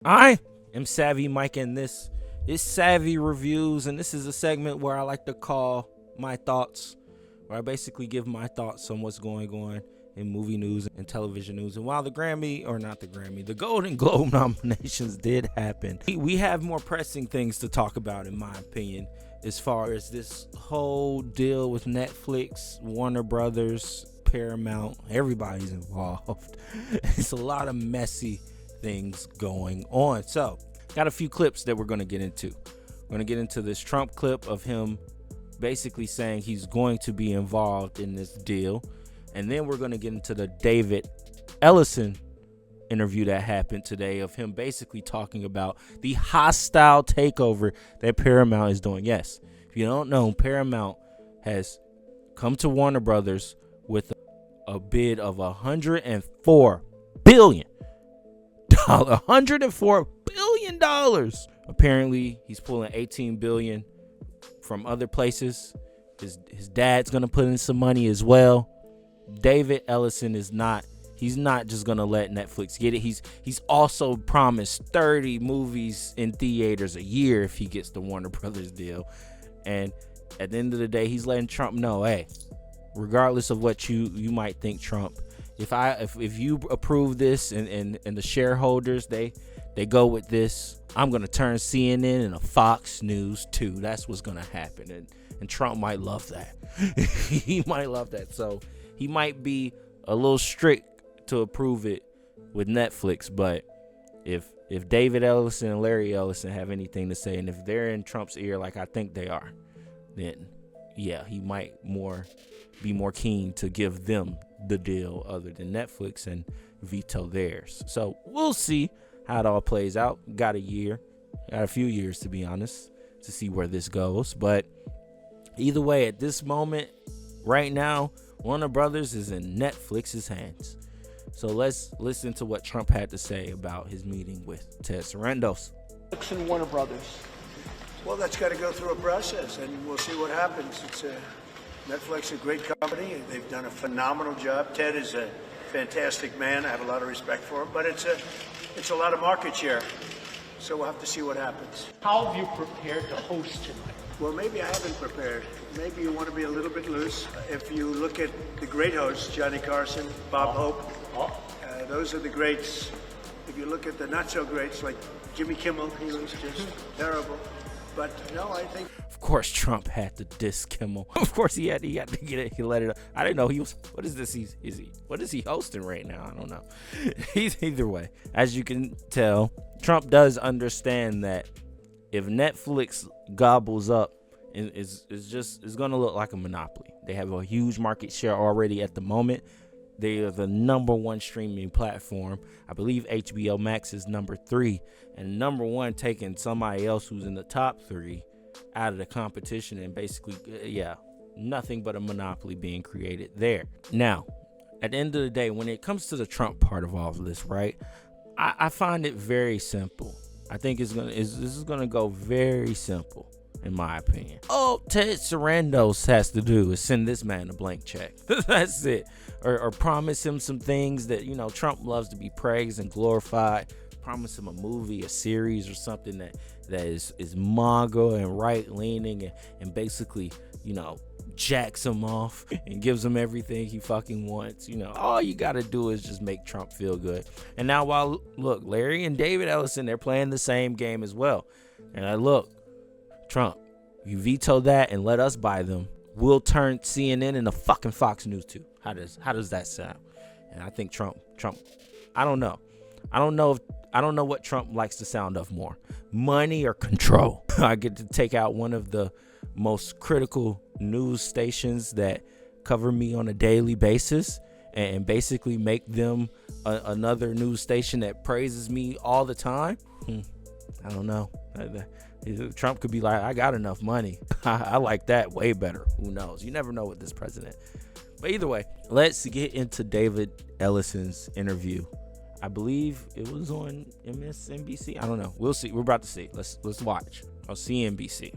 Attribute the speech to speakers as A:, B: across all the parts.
A: I am Savvy Mike, and this is Savvy Reviews, and this is a segment where I like to call my thoughts, where I basically give my thoughts on what's going on in movie news and television news. And while the the Golden Globe nominations did happen, we have more pressing things to talk about, in my opinion, as far as this whole deal with Netflix, Warner Brothers, Paramount. Everybody's involved. It's a lot of messy things going on. So, got a few clips that we're going to get into. We're going to get into this Trump clip of him basically saying he's going to be involved in this deal. And then we're going to get into the David Ellison interview that happened today of him basically talking about the hostile takeover that Paramount is doing. Yes, if you don't know, Paramount has come to Warner Brothers with a bid of $104 billion. $104 billion. Apparently, he's pulling $18 billion from other places. His dad's gonna put in some money as well. David Ellison is not. He's not just gonna let Netflix get it. He's also promised 30 movies in theaters a year if he gets the Warner Brothers deal. And at the end of the day, he's letting Trump know, hey, regardless of what you might think, Trump, if you approve this and the shareholders they go with this, I'm gonna turn CNN into Fox News too. That's what's gonna happen, and Trump might love that. He might love that. So he might be a little strict to approve it with Netflix, but if David Ellison and Larry Ellison have anything to say, and if they're in Trump's ear like I think they are, then yeah, he might be more keen to give them the deal other than Netflix and veto theirs. So we'll see how it all plays out. Got a few years to be honest, to see where this goes. But either way, at this moment, right now, Warner Brothers is in Netflix's hands. So let's listen to what Trump had to say about his meeting with Ted Sarandos.
B: And Warner Brothers.
C: Well, that's got to go through a process, and we'll see what happens. Netflix is a great company. They've done a phenomenal job. Ted is a fantastic man. I have a lot of respect for him, but it's a lot of market share. So we'll have to see what happens.
B: How have you prepared to host tonight?
C: Well, maybe I haven't prepared. Maybe you want to be a little bit loose. If you look at the great hosts, Johnny Carson, Bob Hope, those are the greats. If you look at the not so greats, like Jimmy Kimmel, he was just terrible. But no, I think.
A: Of course, Trump had to diss Kimmel. Of course, he had to get it. He let it up. I didn't know he was. What is this? What is he hosting right now? I don't know. Either way, as you can tell, Trump does understand that if Netflix gobbles up, it's going to look like a monopoly. They have a huge market share already at the moment. They are the number one streaming platform. I believe HBO Max is number 3, and number 1 taking somebody else who's in the top 3 out of the competition, and basically, nothing but a monopoly being created there. Now, at the end of the day, when it comes to the Trump part of all of this, right, I find it very simple. I think this is gonna go very simple, in my opinion. All Ted Sarandos has to do is send this man a blank check. That's it. Or promise him some things that, Trump loves to be praised and glorified. Promise him a movie, a series, or something that is MAGA and right-leaning and basically, jacks him off and gives him everything he fucking wants. All you got to do is just make Trump feel good. And now look, Larry and David Ellison, they're playing the same game as well. And look, Trump, you veto that and let us buy them, we'll turn CNN into fucking Fox News too. How does that sound? And I think Trump, I don't know what Trump likes the sound of more, money or control. I get to take out one of the most critical news stations that cover me on a daily basis and basically make them another news station that praises me all the time. I don't know. Trump could be like, I got enough money. I like that way better. Who knows? You never know with this president. But either way, let's get into David Ellison's interview. I believe it was on MSNBC. I don't know. We'll see. We're about to see. Let's watch. CNBC.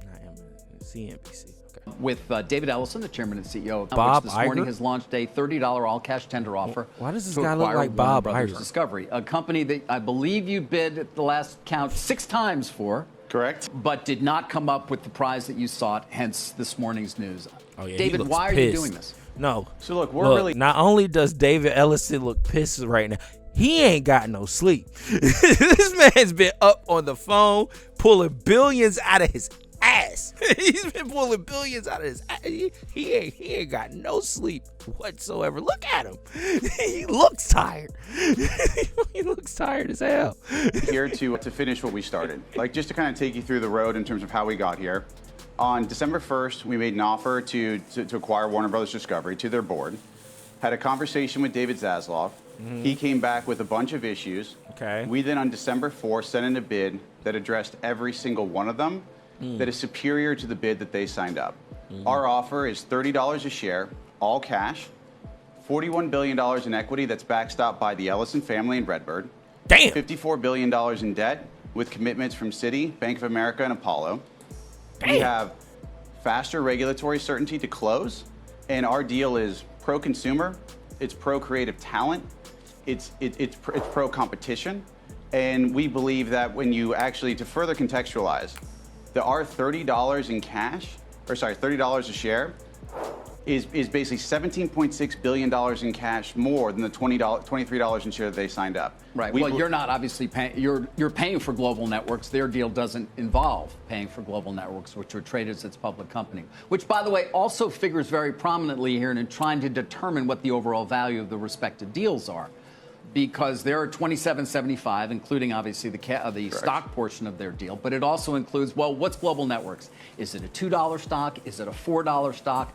A: Not CNBC. Okay.
D: with David Ellison, the chairman and CEO of
A: Bob
D: which this morning
A: Iger?
D: has launched a $30 all-cash tender offer.
A: Why does this
D: to
A: guy look
D: acquire
A: like
D: Warner
A: Bob
D: Brothers
A: Iger?
D: Discovery, a company that I believe you bid at the last count 6 times for.
E: Correct.
D: But did not come up with the prize that you sought, hence this morning's news.
A: Oh, yeah,
D: David, why are you doing this?
A: No.
E: So look, we're really
A: not only does David Ellison look pissed right now, he ain't got no sleep. This man's been up on the phone pulling billions out of his ass. He's been pulling billions out of his ass. He ain't got no sleep whatsoever. Look at him. He looks tired. He looks tired as hell.
E: here to finish what we started. Like, just to kind of take you through the road in terms of how we got here. On December 1st, we made an offer to acquire Warner Brothers Discovery to their board. Had a conversation with David Zaslav. He came back with a bunch of issues.
A: Okay.
E: We then on December 4th sent in a bid that addressed every single one of them that is superior to the bid that they signed up. Our offer is $30 a share, all cash, $41 billion in equity that's backstopped by the Ellison family and Redbird.
A: Damn.
E: $54 billion in debt with commitments from Citi, Bank of America, and Apollo. We have faster regulatory certainty to close, and our deal is pro-consumer, it's pro-creative talent, it's pro-competition, and we believe that when you actually, to further contextualize, our $30 in cash, $30 a share, is basically $17.6 billion in cash more than the $23 in share that they signed up.
D: Right. Well, you're not obviously paying. You're paying for Global Networks. Their deal doesn't involve paying for Global Networks, which are traded as its public company. Which, by the way, also figures very prominently here in trying to determine what the overall value of the respective deals are, because they're $27.75, including obviously the stock portion of their deal. But it also includes, well, what's Global Networks? Is it a $2 stock? Is it a $4 stock?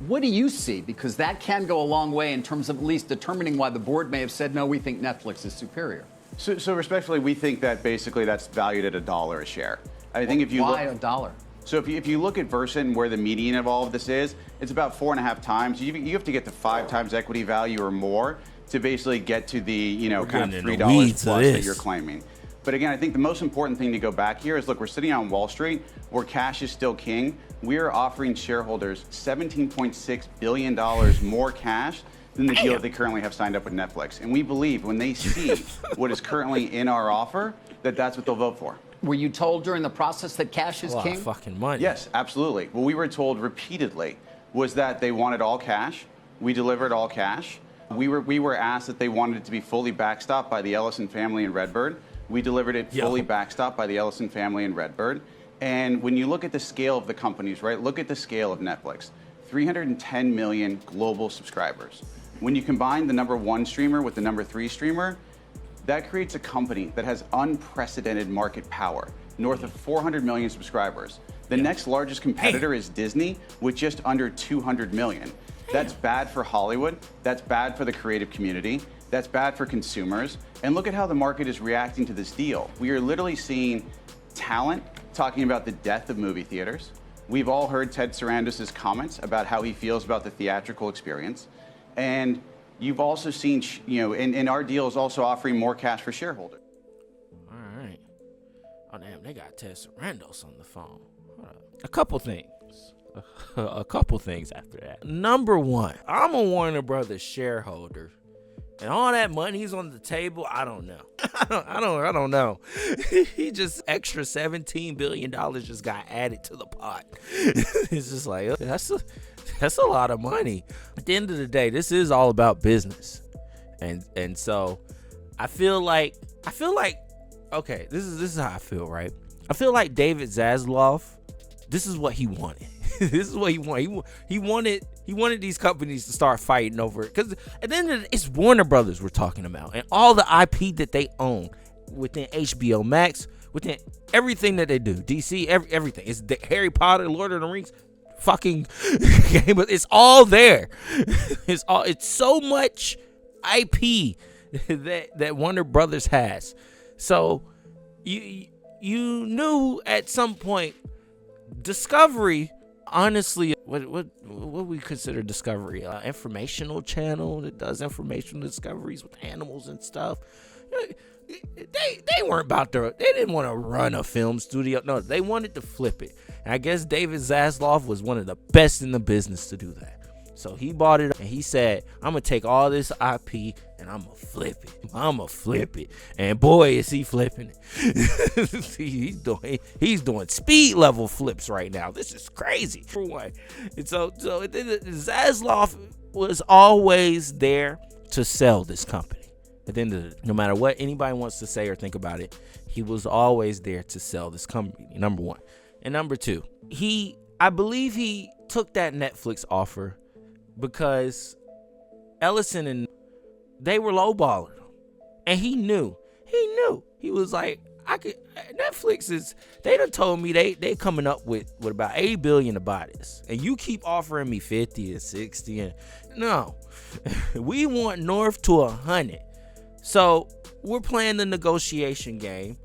D: What do you see? Because that can go a long way in terms of at least determining why the board may have said, no, we think Netflix is superior.
E: So respectfully, we think that basically that's valued at $1 a share. I think if you
D: why
E: look,
D: $1?
E: So if you look at Versant and where the median of all of this is, it's about 4.5 times. You have to get to 5 times equity value or more to basically get to the kind of $3 plus that you're claiming. But again, I think the most important thing to go back here is, look, we're sitting on Wall Street where cash is still king. We are offering shareholders $17.6 billion more cash than the deal that they currently have signed up with Netflix. And we believe when they see what is currently in our offer, that that's what they'll vote for.
D: Were you told during the process that cash is king?
A: Of fucking money.
E: Yes, absolutely. What we were told repeatedly was that they wanted all cash. We delivered all cash. We were asked that they wanted it to be fully backstopped by the Ellison family and Redbird. We delivered it fully backstopped by the Ellison family and Redbird. And when you look at the scale of the companies, right, look at the scale of Netflix. 310 million global subscribers. When you combine the number 1 streamer with the number 3 streamer, that creates a company that has unprecedented market power, north of 400 million subscribers. The next largest competitor is Disney with just under 200 million. That's bad for Hollywood. That's bad for the creative community. That's bad for consumers. And look at how the market is reacting to this deal. We are literally seeing talent talking about the death of movie theaters. We've all heard Ted Sarandis' comments about how he feels about the theatrical experience. And you've also seen, and our deal is also offering more cash for shareholders.
A: All right. Oh, damn, they got Ted Sarandos on the phone. Hold up. A couple things after that. Number one, I'm a Warner Brothers shareholder. And all that money's on the table, I don't know. I don't know. He just extra $17 billion just got added to the pot. It's just like, that's a lot of money. At the end of the day, this is all about business. And so I feel like, okay, this is how I feel, right? I feel like David Zaslav, this is what he wanted. This is what he wanted. He wanted these companies to start fighting over it, because at the end of it's Warner Brothers we're talking about, and all the IP that they own within HBO Max, within everything that they do, DC, everything. It's the Harry Potter, Lord of the Rings, fucking game. It's all there. It's so much IP that Warner Brothers has. So you knew at some point Discovery. Honestly, what we consider Discovery? Informational channel that does informational discoveries with animals and stuff. They weren't about to. They didn't want to run a film studio. No, they wanted to flip it. And I guess David Zaslav was one of the best in the business to do that. So he bought it and he said, I'm going to take all this IP and I'm going to flip it. I'm going to flip it. And boy, is he flipping it. he's doing speed level flips right now. This is crazy. For one. And so Zaslav was always there to sell this company. At the end of it, no matter what anybody wants to say or think about it, he was always there to sell this company, number one. And number two, I believe he took that Netflix offer because Ellison and they were lowballing him. And he knew. He was like, Netflix they done told me they coming up with about $80 billion to buy this. And you keep offering me 50 and 60 and no. We want north to 100. So we're playing the negotiation game.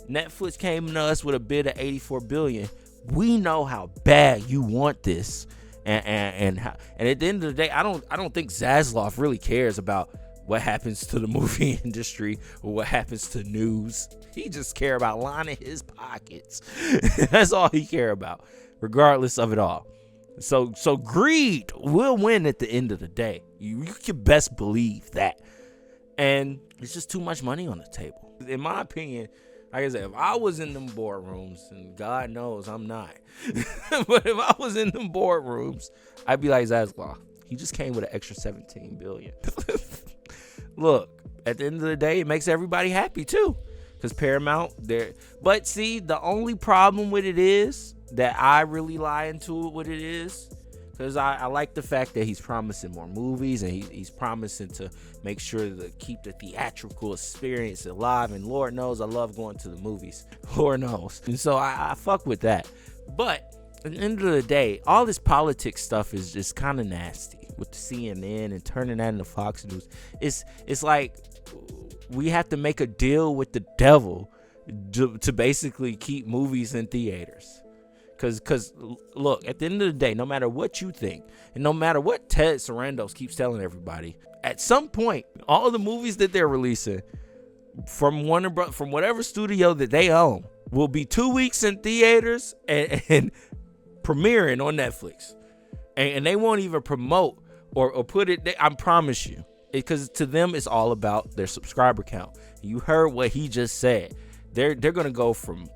A: Netflix came to us with a bid of $84 billion. We know how bad you want this. And at the end of the day, I don't think Zaslav really cares about what happens to the movie industry or what happens to news. He just care about lining his pockets. That's all he care about, regardless of it all. So greed will win at the end of the day. You can best believe that. And it's just too much money on the table. In my opinion, like I said, if I was in them boardrooms, and God knows I'm not, but if I was in them boardrooms, I'd be like Zaslav. He just came with an extra $17 billion. Look, at the end of the day, it makes everybody happy too, because Paramount there. But see, the only problem with it is that I really lie into it. What it is. Because I like the fact that he's promising more movies and he's promising to make sure to keep the theatrical experience alive. And Lord knows I love going to the movies. Lord knows. And so I fuck with that. But at the end of the day, all this politics stuff is just kind of nasty with the CNN and turning that into Fox News. It's like we have to make a deal with the devil to basically keep movies in theaters. Because, look, at the end of the day, no matter what you think, and no matter what Ted Sarandos keeps telling everybody, at some point, all the movies that they're releasing from from whatever studio that they own will be 2 weeks in theaters and premiering on Netflix. And they won't even promote or put it, I promise you, because to them, it's all about their subscriber count. You heard what he just said. They're going to go from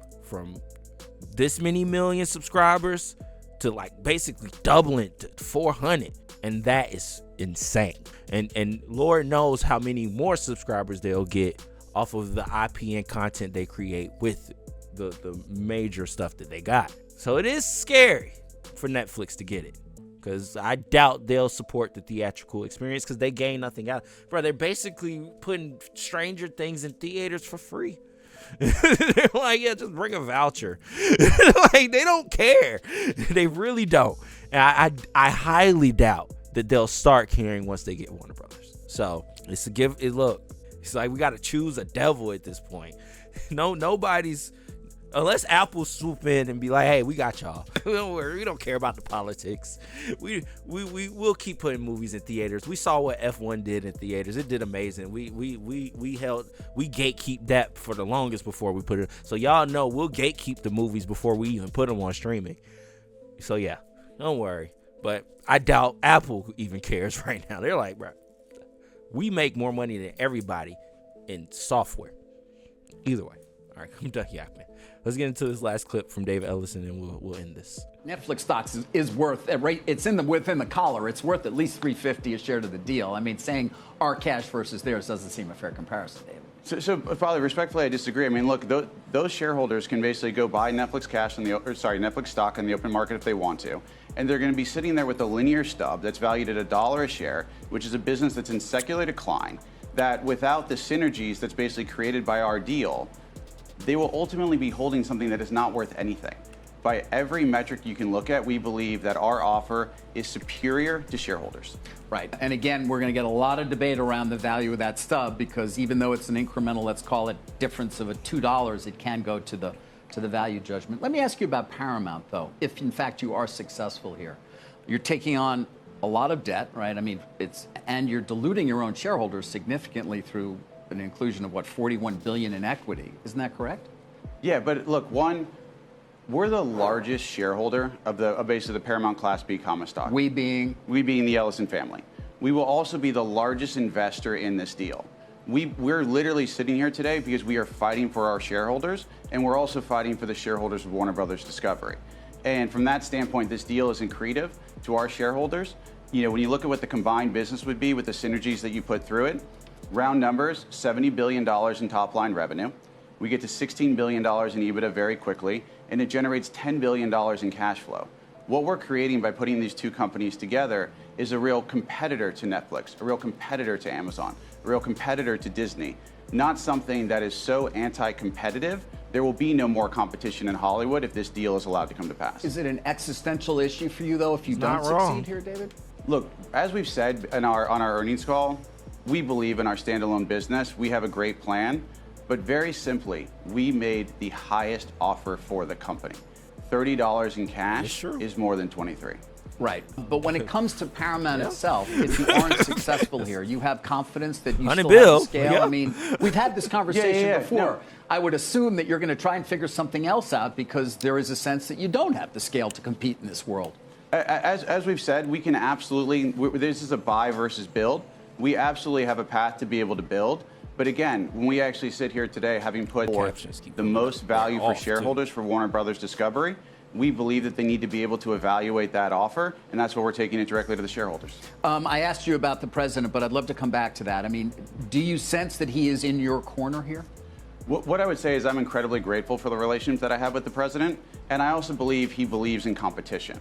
A: this many million subscribers to like basically doubling to 400, and that is insane. And Lord knows how many more subscribers they'll get off of the IP and content they create with the major stuff that they got. So it is scary for Netflix to get it, because I doubt they'll support the theatrical experience because they gain nothing out. Bro, they're basically putting Stranger Things in theaters for free. They're like, yeah, just bring a voucher. Like, they don't care. They really don't. And I highly doubt that they'll start caring once they get Warner Brothers. So it's look, it's like we got to choose a devil at this point. Nobody's, unless Apple swoop in and be like, hey, we got y'all. Don't worry, we don't care about the politics. We'll keep putting movies in theaters. We saw what F1 did in theaters. It did amazing. We gatekeep that for the longest before we put it. So y'all know we'll gatekeep the movies before we even put them on streaming. So yeah, don't worry. But I doubt Apple even cares right now. They're like, bro, we make more money than everybody in software. Either way. All right, I'm done yakking. Let's get into this last clip from David Ellison, and we'll end this.
D: Netflix stocks is worth, it's within the collar. It's worth at least $3.50 a share to the deal. I mean, saying our cash versus theirs doesn't seem a fair comparison, David.
E: So probably respectfully, I disagree. I mean, look, those shareholders can basically go buy Netflix Netflix stock in the open market if they want to, and they're going to be sitting there with a linear stub that's valued at $1 a share, which is a business that's in secular decline. That without the synergies that's basically created by our deal, they will ultimately be holding something that is not worth anything. By every metric you can look at, we believe that our offer is superior to shareholders.
D: Right. And again, we're going to get a lot of debate around the value of that stub, because even though it's an incremental, let's call it, difference of $2, it can go to the value judgment. Let me ask you about Paramount, though. If in fact you are successful here, you're taking on a lot of debt, right? I mean, and you're diluting your own shareholders significantly through an inclusion of, $41 billion in equity. Isn't that correct?
E: Yeah, but look, We're the largest shareholder of basically the Paramount Class B common stock.
D: We being
E: the Ellison family. We will also be the largest investor in this deal. We're literally sitting here today because we are fighting for our shareholders, and we're also fighting for the shareholders of Warner Brothers Discovery. And from that standpoint, this deal is accretive to our shareholders. You know, when you look at what the combined business would be with the synergies that you put through it, round numbers, $70 billion in top line revenue. We get to $16 billion in EBITDA very quickly, and it generates $10 billion in cash flow. What we're creating by putting these two companies together is a real competitor to Netflix, a real competitor to Amazon, a real competitor to Disney, not something that is so anti-competitive. There will be no more competition in Hollywood if this deal is allowed to come to pass.
D: Is it an existential issue for you, though, if you don't succeed here, David?
E: Look, as we've said on our earnings call, we believe in our standalone business. We have a great plan, but very simply, we made the highest offer for the company. $30 in cash is more than 23.
D: Right. But when it comes to Paramount itself, if you aren't successful here, you have confidence that you still have the scale?
A: Yeah.
D: I mean, we've had this conversation before. No. I would assume that you're going to try and figure something else out because there is a sense that you don't have the scale to compete in this world.
E: As we've said, we can absolutely, this is a buy versus build. We absolutely have a path to be able to build. But again, when we actually sit here today, having put the most value for shareholders for Warner Brothers Discovery, we believe that they need to be able to evaluate that offer, and that's what we're taking it directly to the shareholders.
D: I asked you about the president, but I'd love to come back to that. I mean, do you sense that he is in your corner here?
E: What I would say is I'm incredibly grateful for the relationship that I have with the president, and I also believe he believes in competition.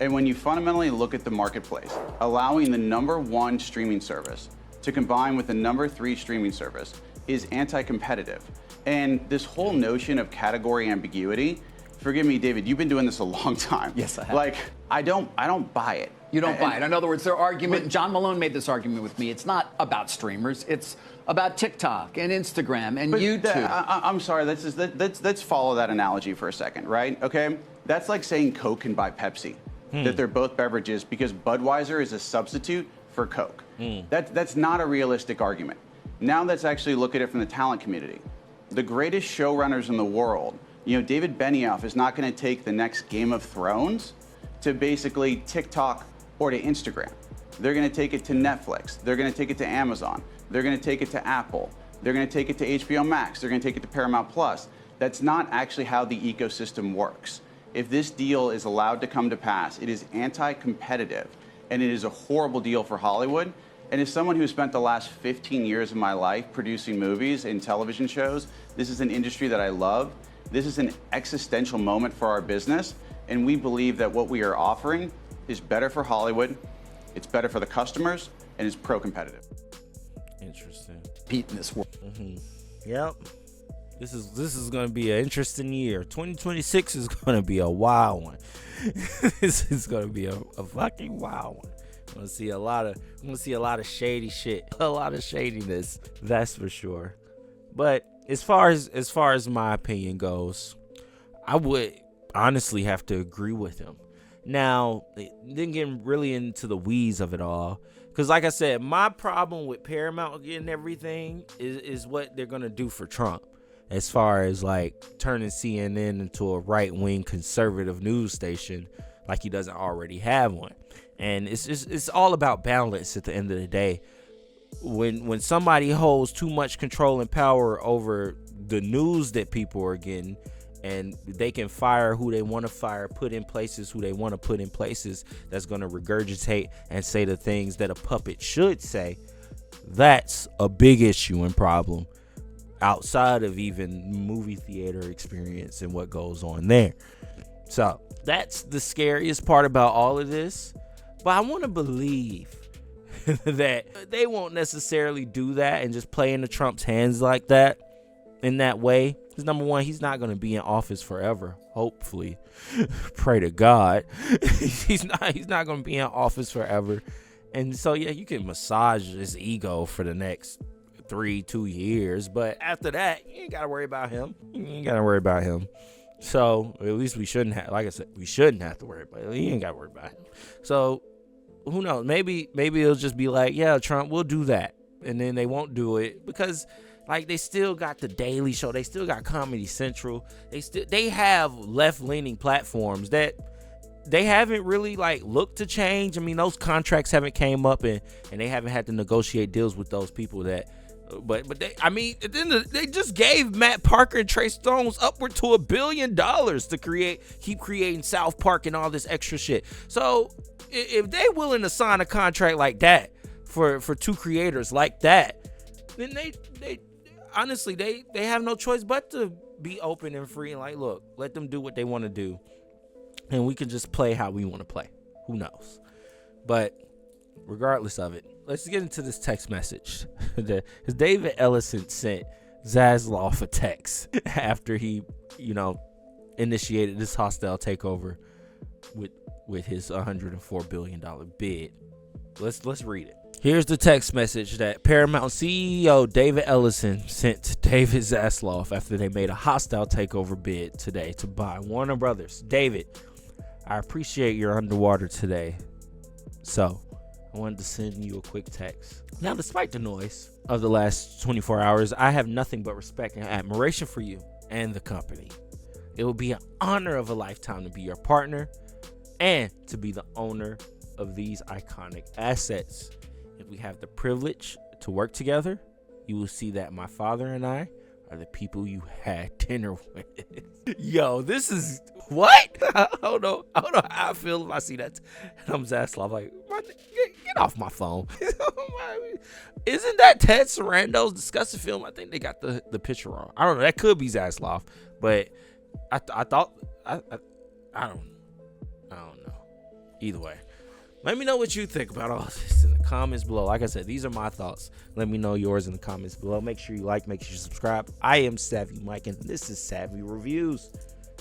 E: And when you fundamentally look at the marketplace, allowing the #1 streaming service to combine with the #3 streaming service is anti-competitive. And this whole notion of category ambiguity, forgive me, David, you've been doing this a long time.
D: Yes, I have.
E: Like, I don't buy it.
D: You don't buy it. In other words, their argument, John Malone made this argument with me, it's not about streamers, it's about TikTok and Instagram and YouTube.
E: I'm sorry, let's follow that analogy for a second, right? Okay? That's like saying Coke can buy Pepsi, that they're both beverages because Budweiser is a substitute for Coke. That's not a realistic argument. Now let's actually look at it from the talent community. The greatest showrunners in the world, you know, David Benioff is not going to take the next Game of Thrones to basically TikTok or to Instagram. They're going to take it to Netflix. They're going to take it to Amazon. They're going to take it to Apple. They're going to take it to HBO Max. They're going to take it to Paramount Plus. That's not actually how the ecosystem works. If this deal is allowed to come to pass, it is anti-competitive, and it is a horrible deal for Hollywood. And as someone who spent the last 15 years of my life producing movies and television shows, this is an industry that I love. This is an existential moment for our business, and we believe that what we are offering is better for Hollywood, it's better for the customers, and it's pro-competitive.
A: Interesting.
D: Compete in this world.
A: Yep. This is going to be an interesting year. 2026 is going to be a wild one. This is going to be a fucking wild one. I'm going to see a lot of shady shit, a lot of shadiness. That's for sure. But as far as my opinion goes, I would honestly have to agree with him. Now, then getting really into the weeds of it all, because like I said, my problem with Paramount getting everything is what they're gonna do for Trump, as far as like turning CNN into a right-wing conservative news station, like he doesn't already have one. And it's all about balance at the end of the day. When somebody holds too much control and power over the news that people are getting, and they can fire who they want to fire, put in places who they want to put in places, that's going to regurgitate and say the things that a puppet should say, that's a big issue and problem outside of even movie theater experience and what goes on there. So that's the scariest part about all of this. But I want to believe that they won't necessarily do that and just play into Trump's hands like that, in that way. Because number one, he's not going to be in office forever. Hopefully. Pray to God. He's not going to be in office forever. And so, yeah, you can massage his ego for the next 2 years. But after that, you ain't got to worry about him. You ain't got to worry about him. So at least we shouldn't have, like I said, we shouldn't have to worry about him. You ain't got to worry about him. So who knows? Maybe it'll just be like, yeah, Trump, we'll do that. And then they won't do it because Like, they still got the Daily Show. They still got Comedy Central. They have left-leaning platforms that they haven't really like looked to change. I mean, those contracts haven't came up, and they haven't had to negotiate deals with those people that. But they, I mean, then they just gave Matt Parker and Trey Songz upward to $1 billion to keep creating South Park and all this extra shit. So if they willing to sign a contract like that for two creators like that, then they honestly they have no choice but to be open and free and like, look, let them do what they want to do, and we can just play how we want to play. Who knows? But regardless of it, let's get into this text message. Because David Ellison sent Zaslav a text after he, initiated this hostile takeover with his $104 billion bid. Let's read it. Here's the text message that Paramount CEO David Ellison sent to David Zaslav after they made a hostile takeover bid today to buy Warner Brothers. David, I appreciate your underwater today, so I wanted to send you a quick text. Now, despite the noise of the last 24 hours, I have nothing but respect and admiration for you and the company. It will be an honor of a lifetime to be your partner and to be the owner of these iconic assets. If we have the privilege to work together, you will see that my father and I are the people you had dinner with. Yo, this is what? I don't know how I feel if I see that. And I'm Zaslav like, get off my phone. Isn't that Ted Sarando's disgusting film? I think they got the picture wrong. I don't know. That could be Zaslav, but I thought I don't know. Either way, let me know what you think about all this in the comments below. Like I said, these are my thoughts. Let me know yours in the comments below. Make sure you like, make sure you subscribe. I am Savvy Mike, and this is Savvy Reviews.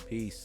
A: Peace.